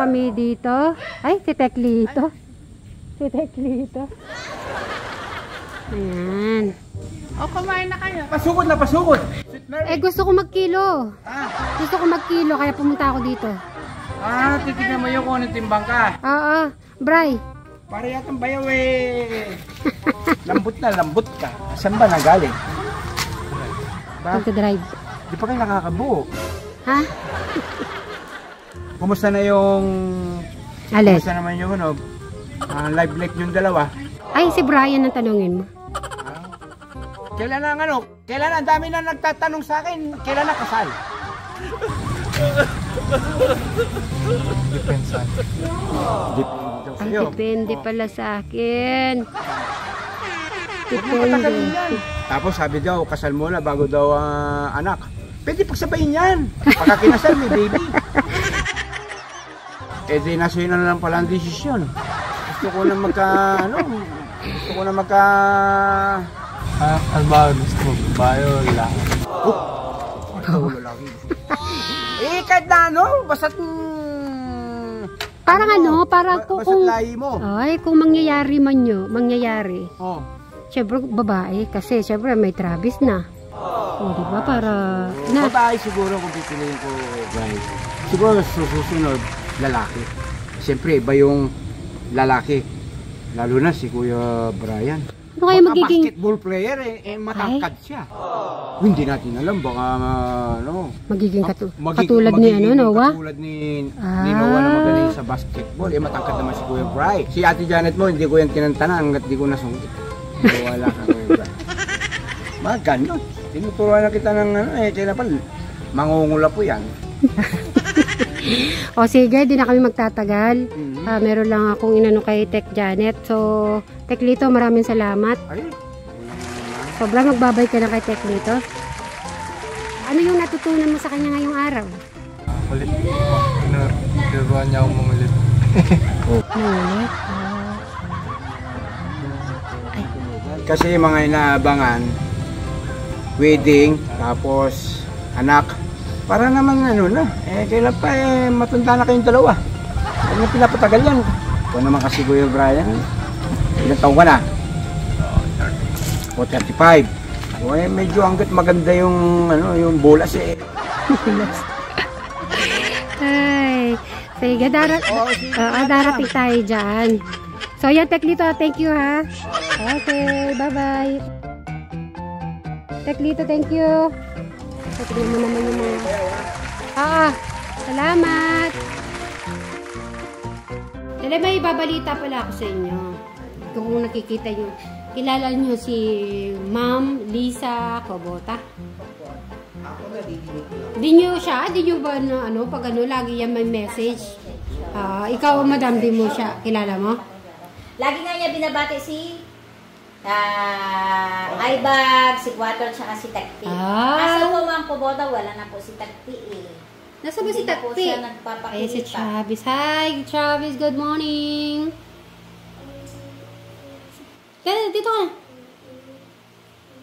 kami dito. Ay, si Teklito. Si Teklito. Ayan. O, kumain na kayo. Pasugod na pasugod. Eh, gusto ko magkilo. Gusto ko magkilo, kaya pumunta ako dito. Titignan mo yung kung anong timbang ka. Oo. Bray. Para yatang bayaw lambot ka. Saan ba nagaling? Pagka-drive. Di pa kayo nakakabuo. Ha? Kumusta na yung... Alis. Kumusta naman yung live like yung dalawa? Ay, si Brian ang tanungin mo. Kailan ang Kailan ang dami na nagtatanong sa akin? Kailan na kasal? Depende daw sa'yo. Depende pala sa akin. Depende. Depende. Tapos sabi daw, kasal mo na bago daw anak. Pwede pagsabayin yan. Pagka kinasal, may baby. Eh di nasuhin na lang pala ang desisyon. Gusto ko na Ano ba gusto mo? Bayo lang. Kahit na basta't... Parang parang basta't kung... lahi mo. Ay, kung mangyayari. Oh. Siyempre, babae. Kasi, siyempre, may Travis na. O, diba? Para... Babae siguro kung pipiliin ko, guys. Siguro susunod, lalaki. Siyempre, iba yung lalaki. Lalo na si Kuya Brian. Ano kaya magiging... basketball player, matangkad siya. Hindi natin alam, baka Magiging katulad ni Noah? Katulad ni Noah na magaling sa basketball. Matangkad naman si Kuya Brian. Si Ate Janet mo, hindi ko yan tinantanan hanggat di ko nasungkit. Wala ka Kuya Brian. Mga ganon. Tinuturuan na kita ng kaya pa, mangungula po yan. O sige, di na kami magtatagal. Meron lang akong inano kay Tek Janet. So, Teklito, maraming salamat. Ay, Sobrang magbabay ka na kay Teklito. Ano yung natutunan mo sa kanya ngayong araw? Ulit. Tinuruan niya akong mangulit. Mangulit? kasi mga inaabangan, wedding, tapos anak. Para naman kailan pa matanda na kayong dalawa. Huwag na pinapatagal yan. Ikaw naman kasi Kuya Brian, ilang taong ka na? 35. Medyo hanggat maganda yung yung bulas Ay, sige, darating tayo dyan. So yan, Teklito, thank you ha. Okay, bye-bye. Teklito, thank you. Tignan mo naman yung mga... salamat. Dali, may babalita pala ako sa inyo. Kung nakikita nyo, kilala nyo si Ma'am Lisa Cobota? Di nyo ba pag lagi yan may message? Ikaw, madam, di mo siya, kilala mo? Lagi nga niya binabati si Ibag, si Quattro, tsaka si Takti. Asa po Ma'am Cobota, wala na po si Takti Nasa ba si Takti? Hindi na po siya nagpapakita. Ay, si Travis. Hi, Travis. Good morning. Dito ka.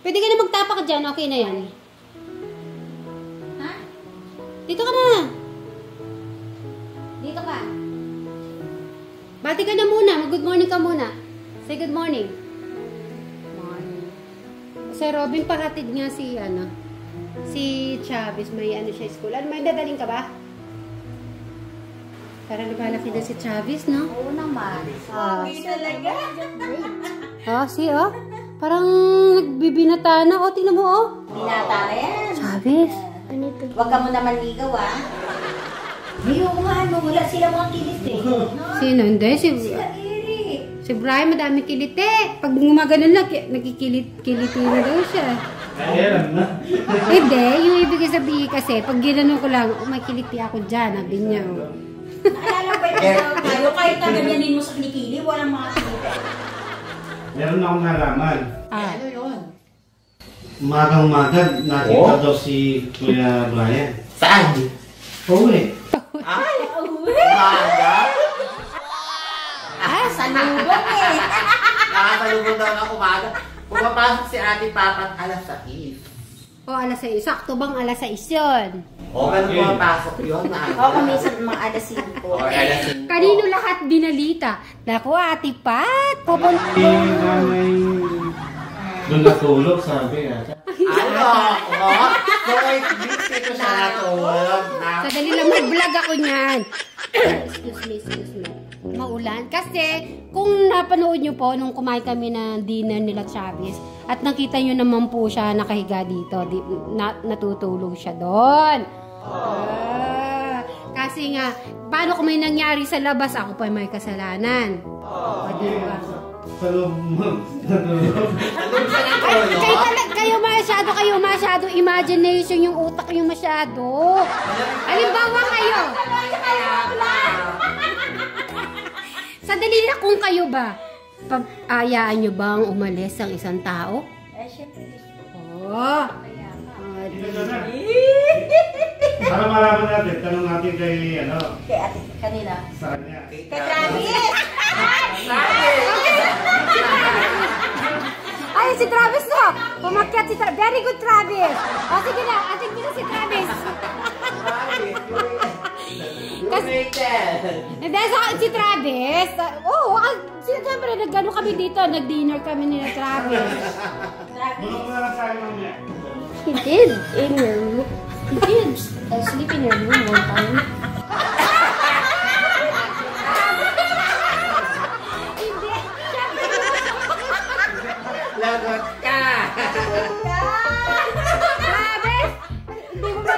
Pwede ka na magtapak dyan. Okay na yan. Ha? Dito ka na. Dito ka. Bati ka na muna. Mag-good morning ka muna. Say good morning. Morning. Si Robin, pahatid nga si Travis. May siya school. May dadaling ka ba? Para lumalaki na si Travis, no? Oo naman. Hindi talaga. Parang nagbibinata na. Tingnan mo, Binata na yan. Travis. Huwag ka mo naman ligaw, Hindi ko wala sila mga kilit Sino? Hindi. Si Brian, madami kilit Pag gumaganon lang, nagkikilit-kiliti na daw siya. Hindi. Yung ibig sabihin kasi, pag ginano ko lang, may kiliti ako dyan. Sabi niya, Naalala ba tayo? Kahit na ganyanin mo sa kilikili, walang mga kilit. Meron akong nalaman. Ano yun? Umagang-umaga, nakita daw si Kuya Brian. Saan? Uwi. Ay, umaga? Salubong Nakasalubong daw ng umaga. Pumapasok si Ate Papa at alas 6. alas 6. Sakto bang alas 6 yun? O, ganun pumapasok yun. O, kuminsan mga alas 5. O, alas 5. Kanino lahat binalita? Naku, Ate Pat, pupunta. Doon natulog, sabi ata. Ano? O, so wait, dito siya natulog. Sadali lang, mag-vlog ako niyan. Excuse me. Maulan. Kasi, kung napanood nyo po, nung kumain kami ng dinner nila Chavez, at nakita nyo naman po siya nakahiga dito, natutulog siya doon. Kasi nga, paano kung may nangyari sa labas, ako pa may kasalanan. Diba? Sa loob mo, natulog. Kayo masyado imagination, yung utak yung masyado. Halimbawa kayo. Sadali na kung kayo ba, pag-ayaan nyo bang umalis ang isang tao? Siyempre. Oo. Para malaman natin, tanong natin kay, Kay ate, kanila. saan niya? Kay Travis! Ay, si Travis na! Pumakyat si Travis. Very good, Travis! O, sige na. Ating kita si Travis. Hindi, si Travis. Siyempre, nag-ano kami dito. Nag-dinner kami ni Travis. Bulong mo na lang sa akin mamaya. He did. In your room. He did. I sleep in your room one time. Hindi. Lagot ka! Travis! Hindi mo ba...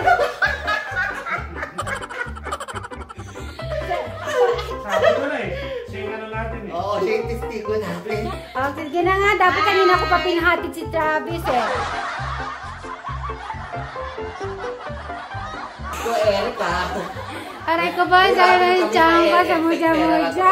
Sabi ko na eh. Siya yung ano natin eh. Oo, siya yung testigo natin. Oh, sige na nga. Dapat kanina ko pa pinahatid si Travis eh. So, Erika. Aray ko ba? Sabi ng tsamba sa moja-moja.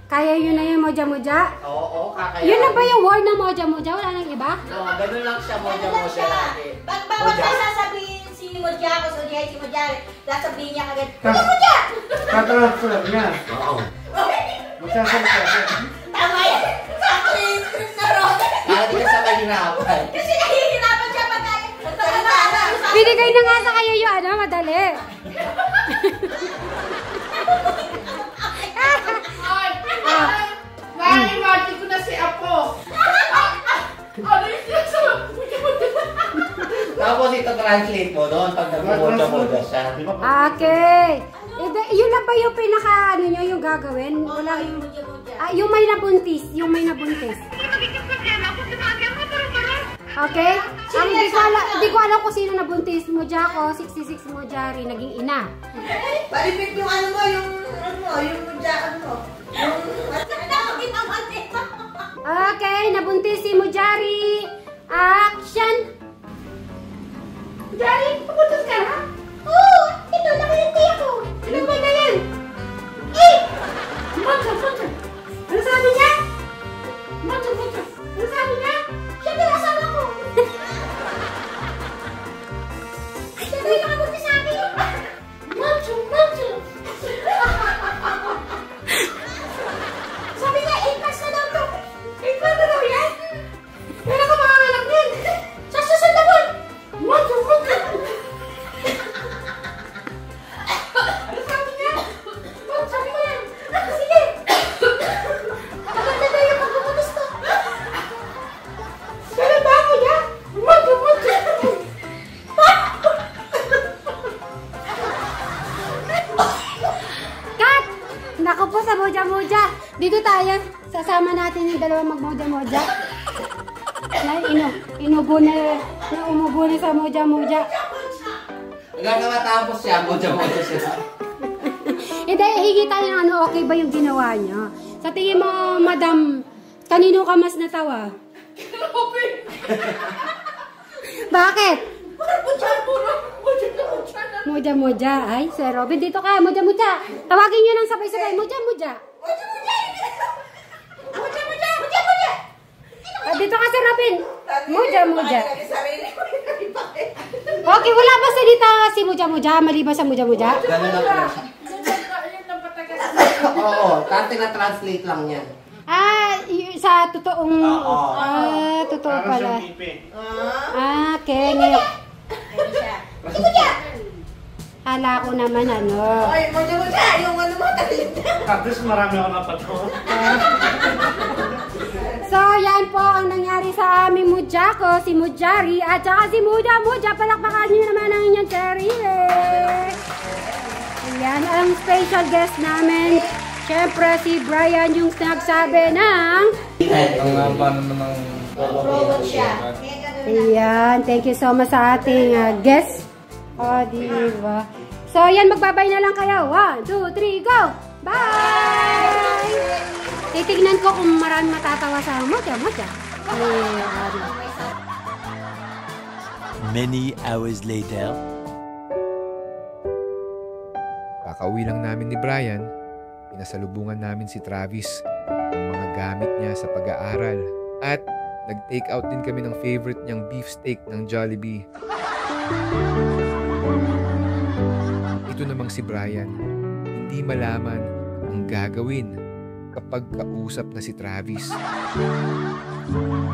Kaya yun na yung moja-moja? Oo, kakaya. Yun na ba yung word na moja-moja? Wala nang iba? Oo, ganun lang siya, moja-moja natin. Pag bawat na sasabihin si Modja ko, si Modja, sasabihin niya kagad, Tas- Modja! Tatransfer niya. Oo. Magsasalita siya. Tama yan! Sakto yung script na ron! Para di ka sa mahirapan. Kasi nahihirapan siya pag nagsalita na. Binigay na nga sa kayo yung ano, madali. Mati ko na si Apo. Ano yung sinasabi? Tapos ito translate mo doon pag nag-moja-moja siya. Okay. Yun na ba yung pinaka, ano nyo, yung gagawin? Wala yung... yung may nabuntis. Yung may nabuntis. Okay? Hindi ko alam kung sino nabuntis. Moja ko, 66 Mojari, naging ina. Palipit yung ano mo, yung Modja, ano mo. Okay, nabuntis si Mojari. Action! Mojari, pabuntis ka na? Oo! Ito, nakaliti ako. Ano ba na yan? Moja. Ano sabi niya? Moja. Ano sabi niya? Siyempre, asawa ko. Siyempre, nakabuntis sa akin. Moja. Sabi niya, 8 months na daw to. 8 months na daw yan? Pero ako mga anak yan. Sa susunod na buwan. Mojo. Ano sabi niya? Sabi ko yan. Sige. Maganda daw yung pagpupulis ko. Pero ba ako niya? Mojo. Cut! Naku po sa moja-moja. Dito tayo. Sasama natin yung dalawa mag-moja-moja. Umubo na sa moja-moja. Hanggang na matapos siya, moja-moja siya. Hindi, hingi tayo ng ano, okay ba yung ginawa niyo? Sa tingin mo, madam, kanino ka mas natawa? Bakit? Moja-moja. Ay, Sir Robin, dito ka. Moja-moja. Tawagin niyo ng sabay-sabay. Moja-moja. Dito ka, Sir Robin. Moja-moja. Okay, wala ba salita si Moja-moja? Maliban sa Moja-moja? Ganun lang pala siya. Oo, tante na translate lang yan. Sa totoong... Oo. Totoo Para pala. siyang ipe. Okay, ngayon. Ayun siya. Hala ko naman ano. Ay, mo siya. Yung ano mo, talit. At least marami ako napato. So, yan po ang nangyari sa aming Mudjako, si Mudjari, at saka si Muja. Palakpakan niyo naman ang inyong sarili. Ayan, ang special guest namin. Siyempre, si Brian yung nagsabi ng... Robot siya. Ayan, thank you so much sa ating guest. O, diba? So, yan, magbabay na lang kayo. 1, 2, 3, go! Bye! Titignan ko kung marami matatawa sa Mudja. Many hours later. Kakauwi lang namin ni Brian, pinasalubungan namin si Travis ng mga gamit niya sa pag-aaral at nag-take out din kami ng favorite niyang beef steak ng Jollibee. Ito namang si Brian, hindi malaman ang gagawin kapag kausap na si Travis.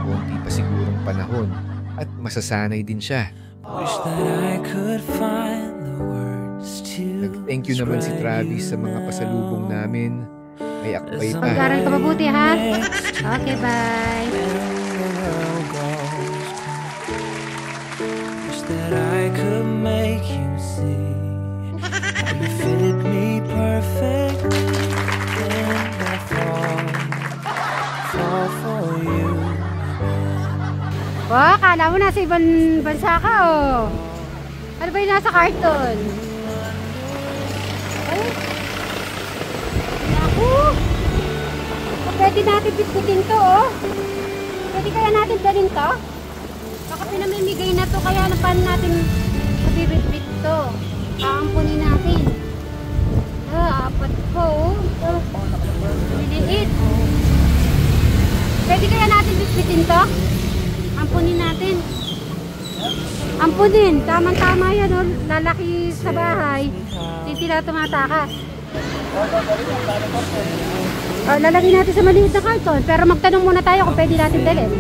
Konti pa sigurong panahon at masasanay din siya. Nag-thank you naman si Travis sa mga pasalubong namin. May akbay pa. Pag-aral ka mabuti, ha? Okay, bye. That I could make you see you fit me perfectly and I fall for you. Oh, kala mo nasa ibang bansa ka, oh. Ano ba yung nasa carton? Ay. Naku. Pwede natin bitbitin to, oh. Pwede kaya natin dalhin to? Baka pinamimigay na to, kaya paano natin mabibitbit to? Aampunin natin. Apat po. Liliit. Pwede kaya natin bitbitin to? Ampunin natin. Ampunin. Tama-tama yan, oh. Lalaki sa bahay. Hindi sila tumatakas. Lalagyan natin sa maliit na karton. Pero magtanong muna tayo kung pwede natin dalhin.